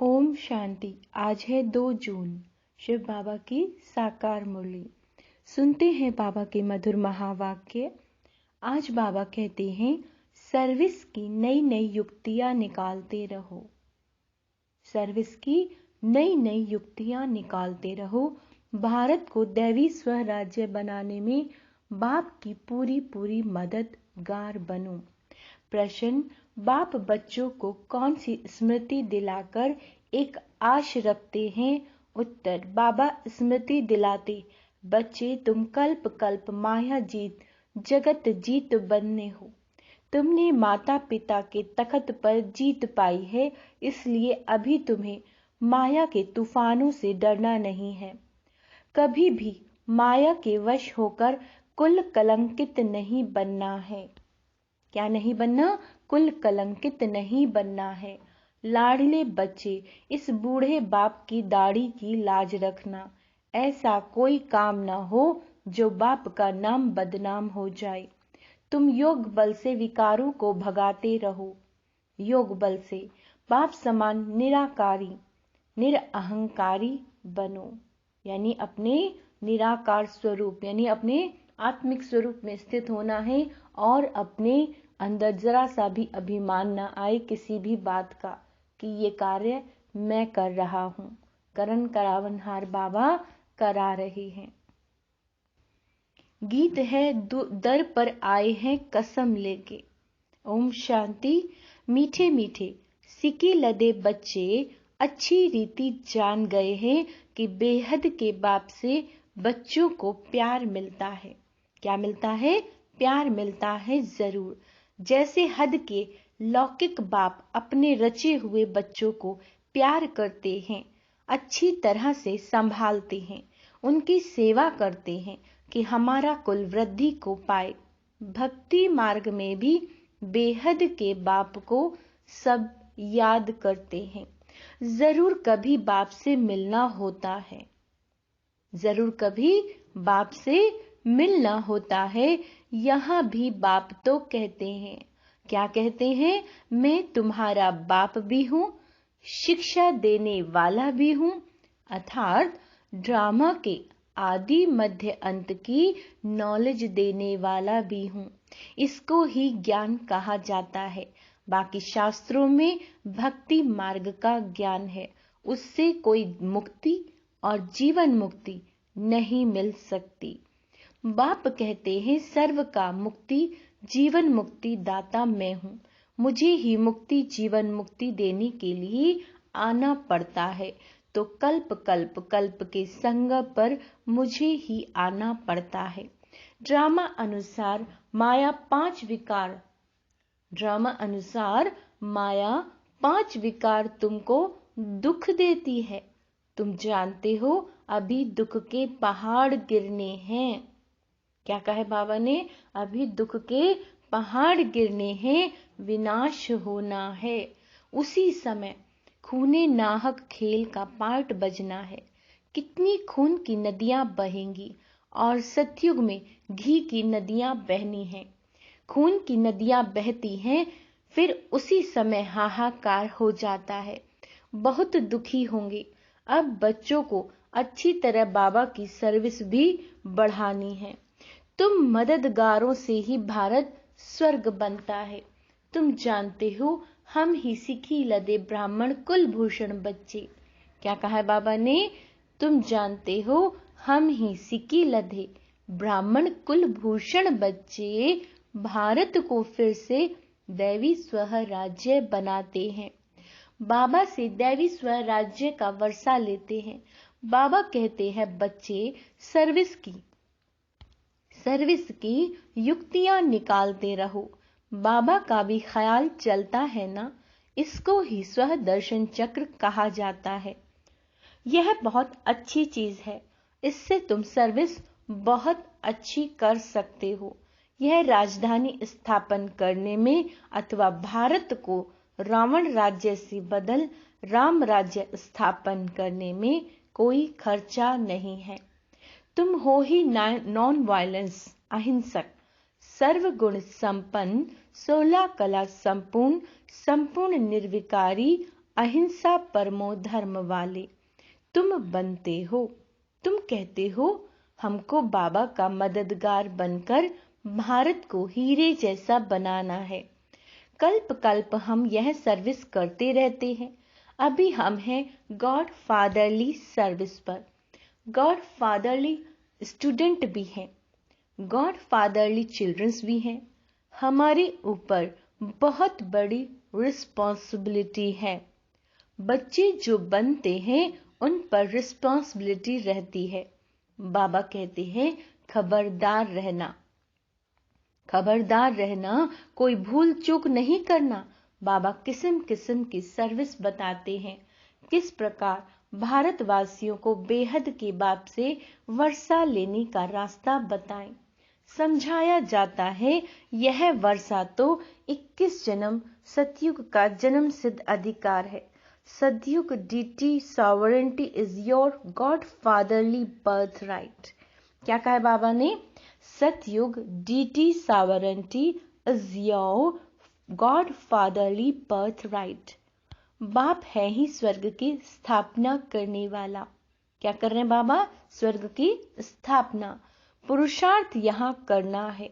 ओम शांति। आज है 2 जून, शिव बाबा की साकार मुरली। सुनते हैं बाबा के मधुर महावाक्य। आज बाबा कहते हैं, सर्विस की नई नई युक्तियां निकालते रहो। सर्विस की नई नई युक्तियां निकालते रहो। भारत को दैवी स्वराज्य बनाने में बाप की पूरी पूरी मददगार बनो। प्रश्न: बाप बच्चों को कौन सी स्मृति दिलाकर एक आश रखते हैं? उत्तर: बाबा स्मृति दिलाते, बच्चे तुम कल्प कल्प माया जीत जगत जीत बनने हो। तुमने माता पिता के तख्त पर जीत पाई है, इसलिए अभी तुम्हें माया के तूफानों से डरना नहीं है। कभी भी माया के वश होकर कुल कलंकित नहीं बनना है। क्या नहीं बनना? कुल कलंकित नहीं बनना है। लाडले बच्चे, इस बूढ़े बाप की दाढ़ी की लाज रखना। ऐसा कोई काम ना हो जो बाप का नाम बदनाम हो जाए। तुम योग बल से विकारों को भगाते रहो। योग बल से बाप समान निराकारी निरअहंकारी बनो, यानी अपने निराकार स्वरूप यानी अपने आत्मिक स्वरूप में स्थित होना है और अपने अंदर जरा सा भी अभिमान न आए किसी भी बात का कि ये कार्य मैं कर रहा हूं। करण करावनहार बाबा करा रहे हैं। गीत है दर पर आए हैं कसम लेके। ओम शांति। मीठे मीठे सिकी लदे बच्चे अच्छी रीति जान गए हैं कि बेहद के बाप से बच्चों को प्यार मिलता है। क्या मिलता है? प्यार मिलता है जरूर। जैसे हद के लौकिक बाप अपने रचे हुए बच्चों को प्यार करते हैं, अच्छी तरह से संभालते हैं, उनकी सेवा करते हैं कि हमारा कुल वृद्धि को पाए। भक्ति मार्ग में भी बेहद के बाप को सब याद करते हैं। जरूर कभी बाप से मिलना होता है। जरूर कभी बाप से मिलना होता है। यहाँ भी बाप तो कहते हैं, क्या कहते हैं? मैं तुम्हारा बाप भी हूँ, शिक्षा देने वाला भी हूँ, अर्थात ड्रामा के आदि मध्य अंत की नॉलेज देने वाला भी हूँ। इसको ही ज्ञान कहा जाता है। बाकी शास्त्रों में भक्ति मार्ग का ज्ञान है, उससे कोई मुक्ति और जीवन मुक्ति नहीं मिल सकती। बाप कहते हैं, सर्व का मुक्ति जीवन मुक्ति दाता मैं हूँ। मुझे ही मुक्ति जीवन मुक्ति देने के लिए आना पड़ता है, तो कल्प कल्प कल्प के संग पर मुझे ही आना पड़ता है। ड्रामा अनुसार माया 5 विकार तुमको दुख देती है। तुम जानते हो अभी दुख के पहाड़ गिरने हैं। क्या कहे बाबा ने? अभी दुख के पहाड़ गिरने हैं, विनाश होना है। उसी समय खूने नाहक खेल का पार्ट बजना है। कितनी खून की नदियां बहेंगी और सतयुग में घी की नदियां बहनी हैं। खून की नदियां बहती हैं, फिर उसी समय हाहाकार हो जाता है। बहुत दुखी होंगे। अब बच्चों को अच्छी तरह बाबा की सर्विस भी बढ़ानी है। तुम मददगारों से ही भारत स्वर्ग बनता है। तुम जानते हो हम ही सिखी लदे ब्राह्मण कुलभूषण बच्चे। क्या कहा है बाबा ने? तुम जानते हो हम ही सिकी लदे ब्राह्मण कुलभूषण बच्चे भारत को फिर से दैवी स्वराज्य बनाते हैं। बाबा से दैवी स्वराज्य का वर्षा लेते हैं। बाबा कहते हैं, बच्चे सर्विस की युक्तियां निकालते रहो। बाबा का भी ख्याल चलता है ना, इसको ही स्व दर्शन चक्र कहा जाता है। यह बहुत अच्छी चीज है, इससे तुम सर्विस बहुत अच्छी कर सकते हो। यह राजधानी स्थापन करने में अथवा भारत को रावण राज्य से बदल राम राज्य स्थापन करने में कोई खर्चा नहीं है। तुम हो ही नॉन वायलेंस अहिंसक, सर्वगुण संपन्न, 16 कला संपूर्ण, संपूर्ण निर्विकारी, अहिंसा परमो धर्म वाले। तुम बनते हो, तुम कहते हो हमको बाबा का मददगार बनकर भारत को हीरे जैसा बनाना है। कल्प कल्प हम यह सर्विस करते रहते हैं। अभी हम हैं गॉड फादरली सर्विस पर। गॉड फादरली स्टूडेंट भी हैं, गॉड फादरली चिल्ड्रंस भी हैं। हमारे ऊपर बहुत बड़ी रिस्पॉन्सिबिलिटी है। बच्चे जो बनते हैं उन पर रिस्पॉन्सिबिलिटी रहती है। बाबा कहते हैं खबरदार रहना, खबरदार रहना, कोई भूल चूक नहीं करना। बाबा किस्म किस्म की सर्विस बताते हैं, किस प्रकार भारतवासियों को बेहद के बाप से वर्षा लेने का रास्ता बताएं। समझाया जाता है यह वर्षा तो 21 जन्म सतयुग का जन्म सिद्ध अधिकार है। Satyug deity sovereignty is your God fatherly birth right. क्या कहा है बाबा ने? Satyug deity sovereignty is your God fatherly birth right. बाप है ही स्वर्ग की स्थापना करने वाला। क्या कर रहे हैं बाबा? स्वर्ग की स्थापना। पुरुषार्थ यहाँ करना है,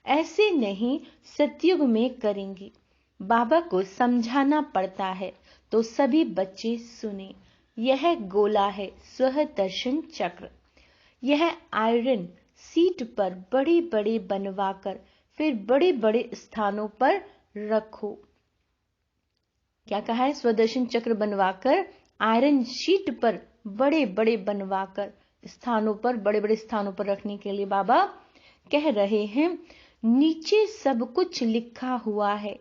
ऐसे नहीं सतयुग में करेंगे। बाबा को समझाना पड़ता है तो सभी बच्चे सुने। यह गोला है स्व दर्शन चक्र। यह आयरन सीट पर बड़े बड़े बनवाकर फिर बड़े बड़े स्थानों पर रखो। क्या कहा है? स्वदर्शन चक्र बनवाकर आयरन शीट पर बड़े बड़े बनवाकर स्थानों पर, बड़े बड़े स्थानों पर रखने के लिए बाबा कह रहे हैं। नीचे सब कुछ लिखा हुआ है,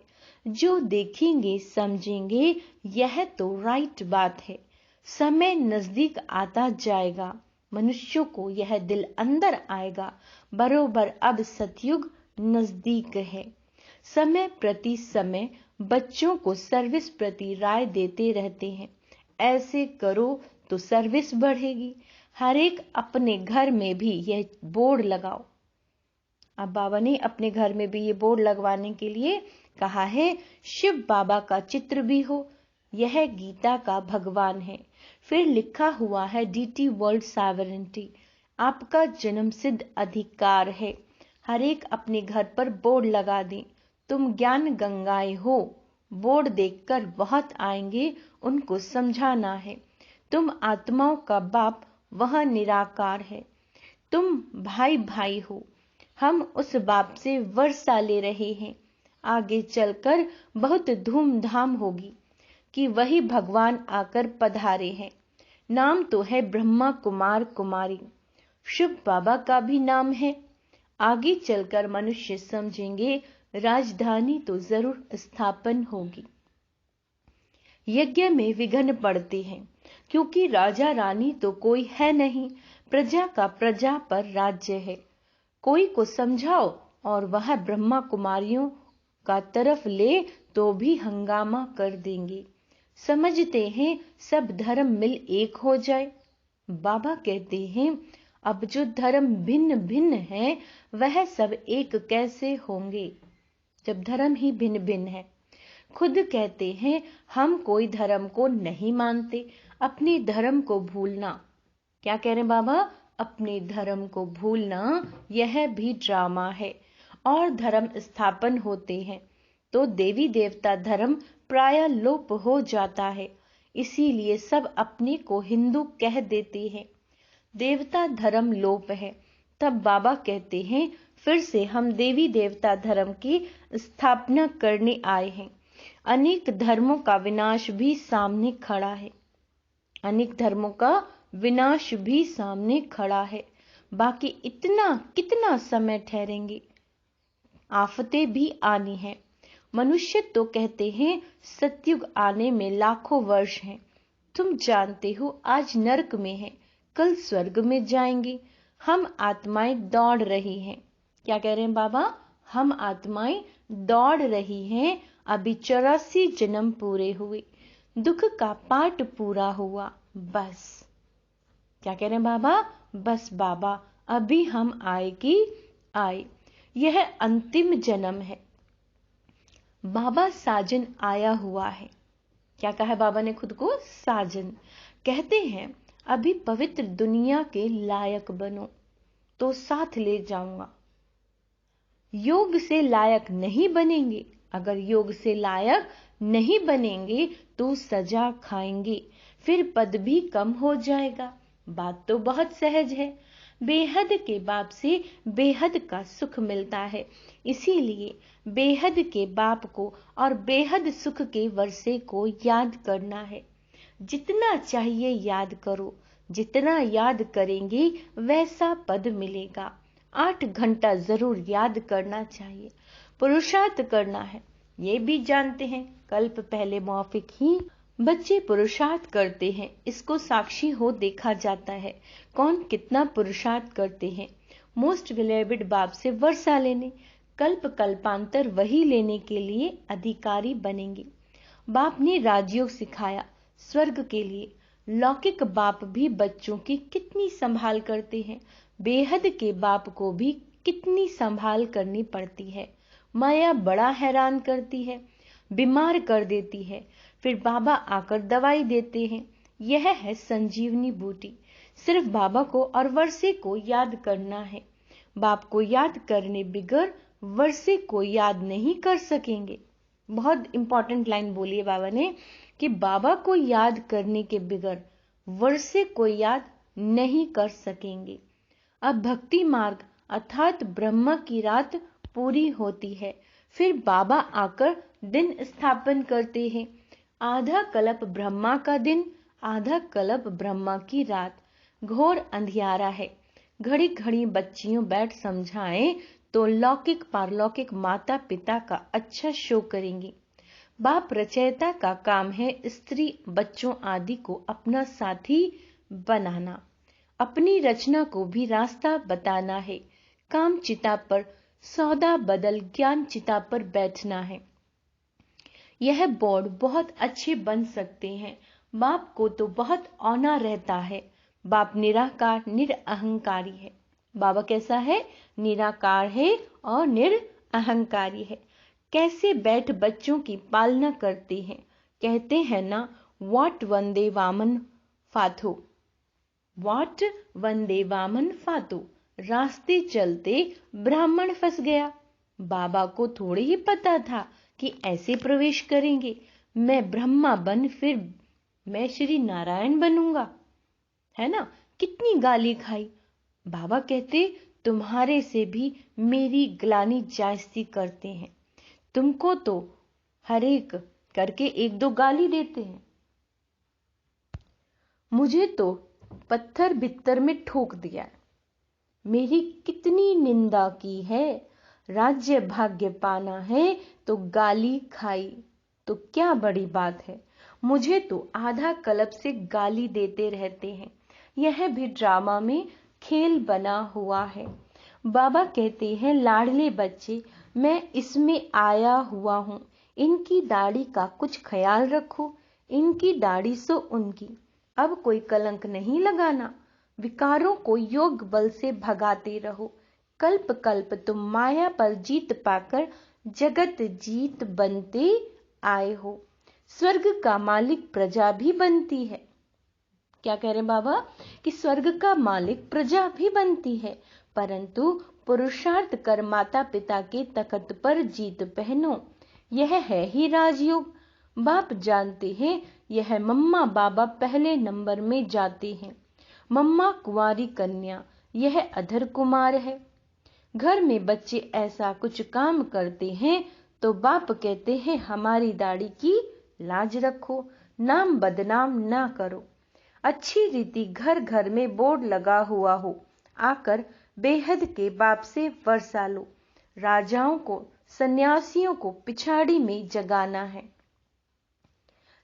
जो देखेंगे समझेंगे यह तो राइट बात है। समय नजदीक आता जाएगा, मनुष्यों को यह दिल अंदर आएगा, बरोबर अब सतयुग नजदीक है। समय प्रति समय बच्चों को सर्विस प्रति राय देते रहते हैं। ऐसे करो तो सर्विस बढ़ेगी। हर एक अपने घर में भी यह बोर्ड लगाओ। अब बाबा ने अपने घर में भी ये बोर्ड लगवाने के लिए कहा है। शिव बाबा का चित्र भी हो, यह गीता का भगवान है। फिर लिखा हुआ है डीटी वर्ल्ड सॉवरेंटी, आपका जन्म सिद्ध अधिकार है। हर एक अपने घर पर बोर्ड लगा दें। तुम ज्ञान गंगाएं हो। बोर्ड देखकर बहुत आएंगे, उनको समझाना है। तुम आत्माओं का बाप वह निराकार है। तुम भाई भाई हो। हम उस बाप से वर्षा ले रहे हैं। आगे चलकर बहुत धूमधाम होगी कि वही भगवान आकर पधारे हैं। नाम तो है ब्रह्मा कुमार कुमारी। शिव बाबा का भी नाम है। आगे चलकर मनुष्य समझेंगे राजधानी तो जरूर स्थापन होगी। यज्ञ में विघ्न पड़ते हैं, क्योंकि राजा रानी तो कोई है नहीं। प्रजा का प्रजा पर राज्य है। कोई को समझाओ और वह ब्रह्मा कुमारियों का तरफ ले तो भी हंगामा कर देंगे। समझते हैं सब धर्म मिल एक हो जाए। बाबा कहते हैं अब जो धर्म भिन्न भिन्न है वह सब एक कैसे होंगे, जब धर्म ही भिन्न भिन्न है। खुद कहते हैं हम कोई धर्म को नहीं मानते, अपने धर्म को भूलना। क्या कह रहे हैं बाबा? अपने धर्म को भूलना यह भी ड्रामा है। और धर्म स्थापन होते हैं तो देवी देवता धर्म प्राय लोप हो जाता है। इसीलिए सब अपने को हिंदू कह देते हैं। देवता धर्म लोप है। तब बाबा कहते हैं फिर से हम देवी देवता धर्म की स्थापना करने आए हैं। अनेक धर्मों का विनाश भी सामने खड़ा है। अनेक धर्मों का विनाश भी सामने खड़ा है। बाकी इतना कितना समय ठहरेंगे, आफतें भी आनी है। मनुष्य तो कहते हैं सतयुग आने में लाखों वर्ष हैं। तुम जानते हो आज नरक में है, कल स्वर्ग में जाएंगे। हम आत्माएं दौड़ रही हैं। क्या कह रहे हैं बाबा? हम आत्माएं दौड़ रही हैं। अभी 84 जन्म पूरे हुए, दुख का पाठ पूरा हुआ। बस क्या कह रहे हैं बाबा? बस बाबा अभी हम आए कि आए। यह अंतिम जन्म है। बाबा साजन आया हुआ है। क्या कहा है बाबा ने खुद को? साजन। कहते हैं अभी पवित्र दुनिया के लायक बनो तो साथ ले जाऊंगा। योग से लायक नहीं बनेंगे, अगर योग से लायक नहीं बनेंगे तो सजा खाएंगे, फिर पद भी कम हो जाएगा। बात तो बहुत सहज है। बेहद के बाप से बेहद का सुख मिलता है, इसीलिए बेहद के बाप को और बेहद सुख के वर्षे को याद करना है। जितना चाहिए याद करो, जितना याद करेंगे वैसा पद मिलेगा। 8 घंटा जरूर याद करना चाहिए, पुरुषार्थ करना है। ये भी जानते हैं कल्प पहले मौफिक ही बच्चे पुरुषार्थ करते हैं, इसको साक्षी हो देखा जाता है कौन कितना पुरुषार्थ करते हैं। मोस्ट विलेबिड बाप से वर्षा लेने, कल्प कल्पांतर वही लेने के लिए अधिकारी बनेंगे। बाप ने राजयोग सिखाया स्वर्ग के लिए। लौकिक बाप भी बच्चों की कितनी संभाल करते हैं, बेहद के बाप को भी कितनी संभाल करनी पड़ती है। माया बड़ा हैरान करती है, बीमार कर देती है, फिर बाबा आकर दवाई देते हैं। यह है संजीवनी बूटी। सिर्फ बाबा को और वर्षे को याद करना है। बाप को याद करने बिगर वर्षे को याद नहीं कर सकेंगे। बहुत इंपॉर्टेंट लाइन बोली है बाबा ने कि बाबा को याद करने के बिगर वर्षे को याद नहीं कर सकेंगे। अब भक्ति मार्ग अर्थात ब्रह्मा की रात पूरी होती है, फिर बाबा आकर दिन स्थापन करते हैं। आधा कल्प ब्रह्मा का दिन, आधा कल्प ब्रह्मा की रात। घोर अंधियारा है। घड़ी घड़ी बच्चियों बैठ समझाएं तो लौकिक पारलौकिक माता पिता का अच्छा शो करेंगी। बाप रचयिता का काम है स्त्री बच्चों आदि को अपना साथी बनाना, अपनी रचना को भी रास्ता बताना है। काम चिता पर सौदा बदल ज्ञान चिता पर बैठना है। यह बोर्ड बहुत अच्छे बन सकते हैं। बाप को तो बहुत औना रहता है। बाप निराकार निरअहंकारी है। बाबा कैसा है? निराकार है और निरअहंकारी है। कैसे बैठ बच्चों की पालना करते हैं। कहते हैं ना, व्हाट वंदे वामन फाथो, व्हाट वंदे वामन फाथो। रास्ते चलते ब्राह्मण फंस गया। बाबा को थोड़ी ही पता था कि ऐसे प्रवेश करेंगे। मैं ब्रह्मा बन फिर मैं श्री नारायण बनूंगा, है ना। कितनी गाली खाई। बाबा कहते तुम्हारे से भी मेरी ग्लानी जायज़ी करते हैं। तुमको तो हर एक करके 1-2 गाली देते हैं, मुझे तो पत्थर बित्तर में ठोक दिया। मेरी कितनी निंदा की है। राज्य भाग्य पाना है तो गाली खाई तो क्या बड़ी बात है। मुझे तो आधा कल्प से गाली देते रहते हैं। यह भी ड्रामा में खेल बना हुआ है। बाबा कहते हैं लाडले बच्चे, मैं इसमें आया हुआ हूं। इनकी दाढ़ी का कुछ ख्याल रखो। इनकी दाढ़ी सो उनकी, अब कोई कलंक नहीं लगाना। विकारों को योग बल से भगाते रहो। कल्प कल्प तुम माया पर जीत पाकर जगत जीत बनते आए हो। स्वर्ग का मालिक प्रजा भी बनती है। क्या कह रहे बाबा कि स्वर्ग का मालिक प्रजा भी बनती है, परंतु पुरुषार्थ कर माता पिता के तख्त पर जीत पहनो। यह है ही राजयोग। बाप जानते हैं यह मम्मा बाबा पहले नंबर में जाते हैं। मम्मा कुंवारी कन्या, यह अधर कुमार है। घर में बच्चे ऐसा कुछ काम करते हैं तो बाप कहते हैं हमारी दाढ़ी की लाज रखो, नाम बदनाम ना करो। अच्छी रीति घर घर में बोर्ड लगा हुआ हो, आकर बेहद के बाप से वर्षा लो। राजाओं को सन्यासियों को पिछाड़ी में जगाना है।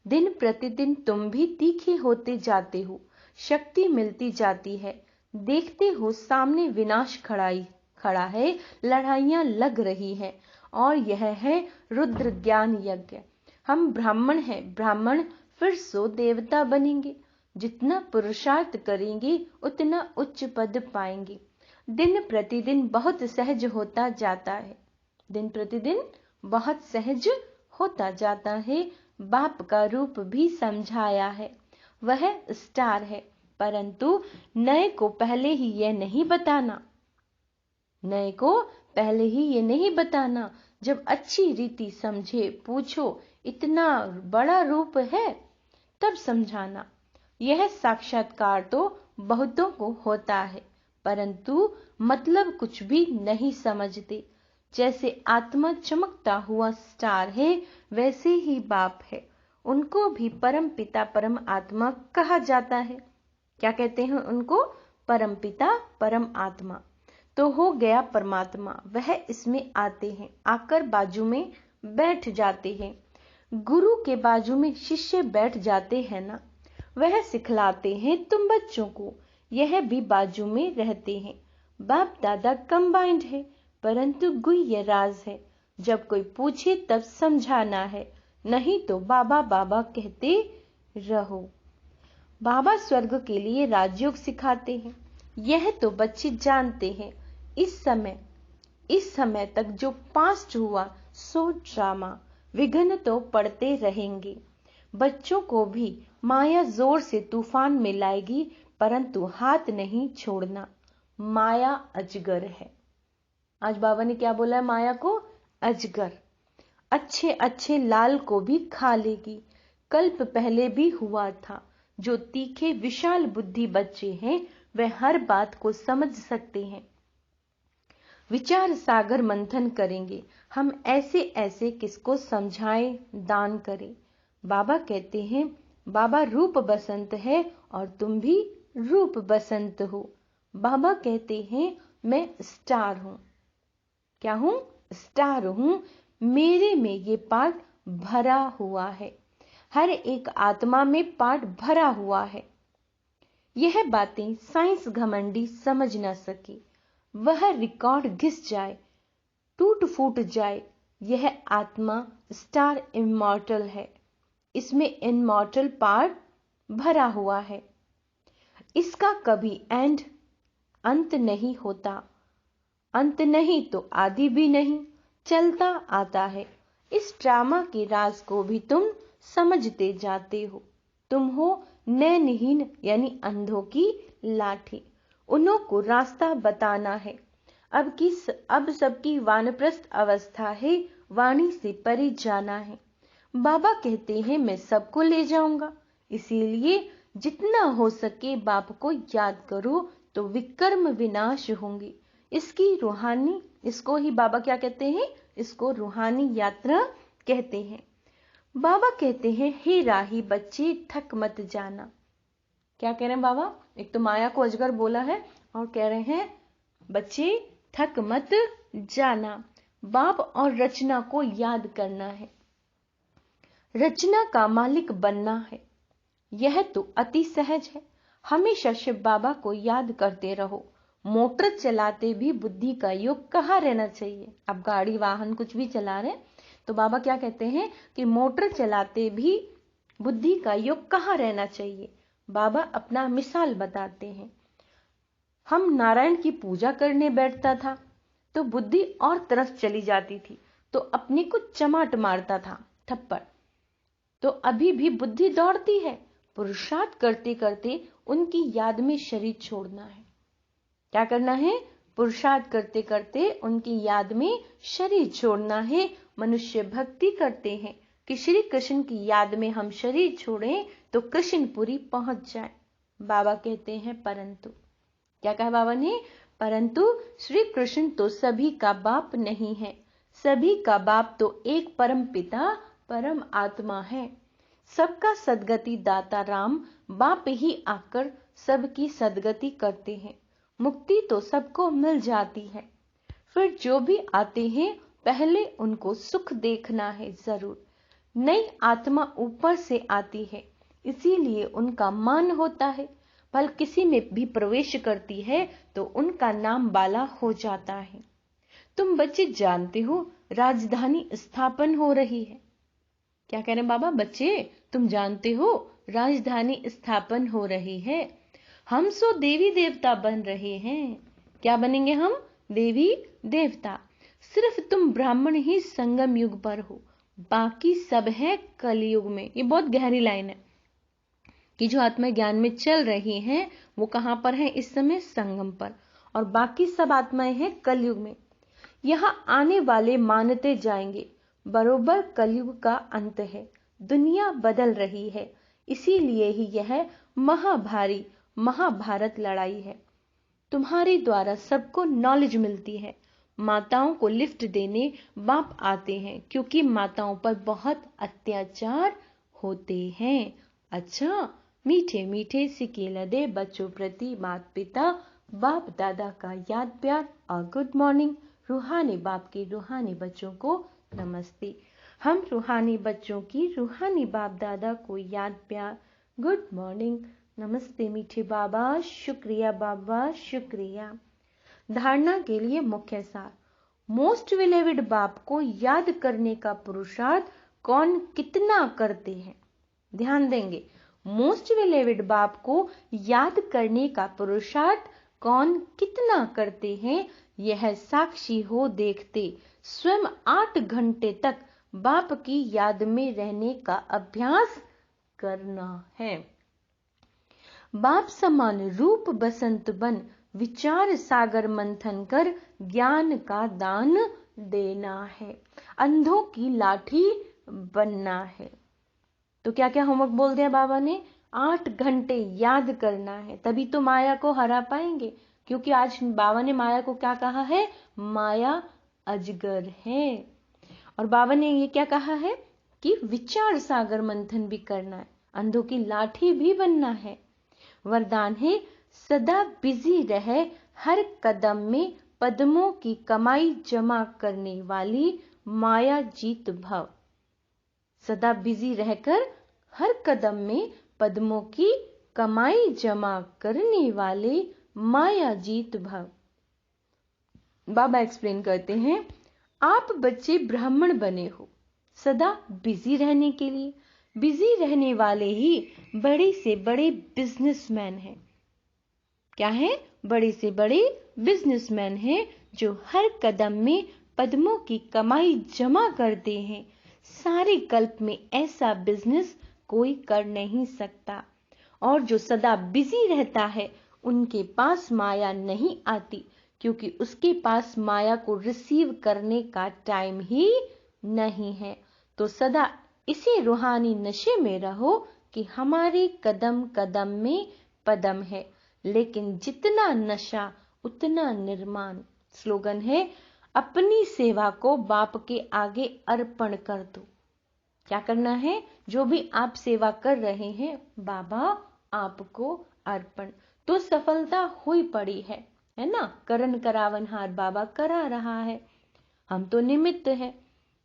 दिन प्रतिदिन तुम भी तीखे होते जाते हो, शक्ति मिलती जाती है। देखते हो सामने विनाश खड़ा है, लड़ाइयां लग रही हैं, और यह है रुद्र ज्ञान यज्ञ। हम ब्राह्मण हैं, ब्राह्मण फिर सो देवता बनेंगे। जितना पुरुषार्थ करेंगे उतना उच्च पद पाएंगे। दिन प्रतिदिन बहुत सहज होता जाता है। दिन प्रतिदिन बहुत सहज होता जाता है। बाप का रूप भी समझाया है। वह स्टार है, परंतु नए को पहले ही ये नहीं बताना, नए को पहले ही ये नहीं बताना। जब अच्छी रीति समझे, पूछो इतना बड़ा रूप है, तब समझाना। यह साक्षात्कार तो बहुतों को होता है, परंतु मतलब कुछ भी नहीं समझते। जैसे आत्मा चमकता हुआ स्टार है, वैसे ही बाप है। उनको भी परम पिता परम आत्मा कहा जाता है। क्या कहते हैं उनको? परम पिता परम आत्मा। तो हो गया परमात्मा, वह इसमें आते हैं, आकर बाजू में बैठ जाते हैं। गुरु के बाजू में शिष्य बैठ जाते हैं ना, वह सिखलाते हैं तुम बच्चों को, यह भी बाजू में रहते हैं। बाप दादा कंबाइंड है, परंतु गुह्य राज है। जब कोई पूछे तब समझाना है, नहीं तो बाबा बाबा कहते रहो। बाबा स्वर्ग के लिए राजयोग सिखाते हैं, यह तो बच्चे जानते हैं। इस समय तक जो पास्ट हुआ सो ड्रामा, विघ्न तो पड़ते रहेंगे। बच्चों को भी माया जोर से तूफान में लाएगी, परंतु हाथ नहीं छोड़ना। माया अजगर है। आज बाबा ने क्या बोला है माया को? अजगर। अच्छे अच्छे लाल को भी खा लेगी। कल्प पहले भी हुआ था। जो तीखे विशाल बुद्धि बच्चे हैं, वे हर बात को समझ सकते हैं। विचार सागर मंथन करेंगे। हम ऐसे ऐसे किसको समझाएं, दान करें। बाबा कहते हैं बाबा रूप बसंत है और तुम भी रूप बसंत हो। बाबा कहते हैं मैं स्टार हूं। क्या हूं? स्टार हूं। मेरे में ये पार्ट भरा हुआ है। हर एक आत्मा में पार्ट भरा हुआ है। यह बातें साइंस घमंडी समझ न सके। वह रिकॉर्ड घिस जाए, टूट फूट जाए। यह आत्मा स्टार इमॉर्टल है, इसमें इमॉर्टल पार्ट भरा हुआ है। इसका कभी अंत नहीं होता। अंत नहीं तो आदि भी नहीं, चलता आता है। इस ड्रामा के राज को भी तुम समझते जाते हो। तुम हो नैनहीन यानी अंधों की लाठी। उन्हों को रास्ता बताना है। अब सबकी वानप्रस्थ अवस्था है, वाणी से परे जाना है। बाबा कहते हैं मैं सबको ले जाऊंगा, इसीलिए जितना हो सके बाप को याद करो तो विकर्म विनाश होंगे। इसको ही बाबा क्या कहते हैं? इसको रूहानी यात्रा कहते हैं। बाबा कहते हैं हे राही बच्चे थक मत जाना। क्या कह रहे हैं बाबा? एक तो माया को अजगर बोला है और कह रहे हैं बच्चे थक मत जाना। बाप और रचना को याद करना है, रचना का मालिक बनना है। यह तो अति सहज है। हमेशा शिव बाबा को याद करते रहो। मोटर चलाते भी बुद्धि का योग कहाँ रहना चाहिए? अब गाड़ी वाहन कुछ भी चला रहे तो बाबा क्या कहते हैं कि मोटर चलाते भी बुद्धि का योग कहाँ रहना चाहिए? बाबा अपना मिसाल बताते हैं। हम नारायण की पूजा करने बैठता था तो बुद्धि और तरफ चली जाती थी, तो अपने को चमाट मारता था थप्पड़। तो अभी भी बुद्धि दौड़ती है। पुरुषार्थ करते करते उनकी याद में शरीर छोड़ना है। क्या करना है? पुरुषार्थ करते करते उनकी याद में शरीर छोड़ना है। मनुष्य भक्ति करते हैं कि श्री कृष्ण की याद में हम शरीर छोड़ें तो कृष्णपुरी पहुंच जाए। बाबा कहते हैं परंतु, क्या कहा बाबा ने? परंतु श्री कृष्ण तो सभी का बाप नहीं है। सभी का बाप तो एक परम पिता परम आत्मा है। सबका सदगति दाता राम बाप ही आकर सबकी सदगति करते हैं। मुक्ति तो सबको मिल जाती है। फिर जो भी आते हैं पहले उनको सुख देखना है जरूर। नई आत्मा ऊपर से आती है, इसीलिए उनका मान होता है। भल किसी में भी प्रवेश करती है तो उनका नाम बाला हो जाता है। तुम बच्चे जानते हो राजधानी स्थापन हो रही है। क्या कह रहे हैं बाबा? बच्चे तुम जानते हो राजधानी स्थापन हो रही है। हम सो देवी देवता बन रहे हैं। क्या बनेंगे हम? देवी देवता। सिर्फ तुम ब्राह्मण ही संगम युग पर हो। बाकी सब है कलयुग में। ये बहुत गहरी लाइन है कि जो आत्मा ज्ञान में चल रही हैं वो कहां पर है इस समय? संगम पर। और बाकी सब आत्माएं हैं कलयुग में। यहां आने वाले मानते जाएंगे बरोबर कलयुग का अंत है, दुनिया बदल रही है, इसीलिए ही यह महाभारी महाभारत लड़ाई है। तुम्हारे द्वारा सबको नॉलेज मिलती है। माताओं को लिफ्ट देने बाप आते हैं क्योंकि माताओं पर बहुत अत्याचार होते हैं। अच्छा, मीठे मीठे सिकेला दे बच्चों प्रति माता पिता बाप दादा का याद प्यार और गुड मॉर्निंग। रूहानी बाप के रूहानी बच्चों को नमस्ते। हम रूहानी बच्चों की रूहानी बाप दादा को याद प्यार, गुड मॉर्निंग, नमस्ते मीठे बाबा, शुक्रिया बाबा, शुक्रिया। धारणा के लिए मुख्य सार। मोस्ट बिलीवेड बाप को याद करने का पुरुषार्थ कौन कितना करते हैं? ध्यान देंगे, मोस्ट बिलीवेड बाप को याद करने का पुरुषार्थ कौन कितना करते हैं, यह साक्षी हो देखते स्वयं 8 घंटे तक बाप की याद में रहने का अभ्यास करना है। बाप समान रूप बसंत बन विचार सागर मंथन कर ज्ञान का दान देना है। अंधों की लाठी बनना है। तो क्या क्या होमवर्क बोल दिया बाबा ने? 8 घंटे याद करना है, तभी तो माया को हरा पाएंगे। क्योंकि आज बाबा ने माया को क्या कहा है? माया अजगर है। और बाबा ने ये क्या कहा है कि विचार सागर मंथन भी करना है, अंधों की लाठी भी बनना है। वरदान है सदा बिजी रहे हर कदम में पद्मों की कमाई जमा करने वाली माया जीत भव। सदा बिजी रहकर हर कदम में पद्मों की कमाई जमा करने वाले माया जीत भव। बाबा एक्सप्लेन करते हैं, आप बच्चे ब्राह्मण बने हो सदा बिजी रहने के लिए। बिजी रहने वाले ही बड़े से बड़े बिजनेसमैन हैं। क्या है? बड़े से बड़े बिजनेसमैन हैं जो हर कदम में पद्मों की कमाई जमा करते हैं। सारे कल्प में ऐसा बिजनेस कोई कर नहीं सकता। और जो सदा बिजी रहता है उनके पास माया नहीं आती, क्योंकि उसके पास माया को रिसीव करने का टाइम ही नहीं है। तो सदा इसी रूहानी नशे में रहो कि हमारे कदम कदम में पदम है, लेकिन जितना नशा उतना निर्माण। स्लोगन है, अपनी सेवा को बाप के आगे अर्पण कर दो। क्या करना है? जो भी आप सेवा कर रहे हैं बाबा आपको अर्पण। तो सफलता हुई पड़ी है ना? करण करावनहार बाबा करा रहा है, हम तो निमित्त है।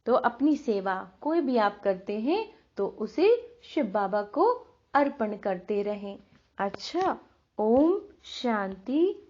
तो अपनी सेवा कोई भी आप करते हैं तो उसे शिव बाबा को अर्पण करते रहें। अच्छा, ओम शांति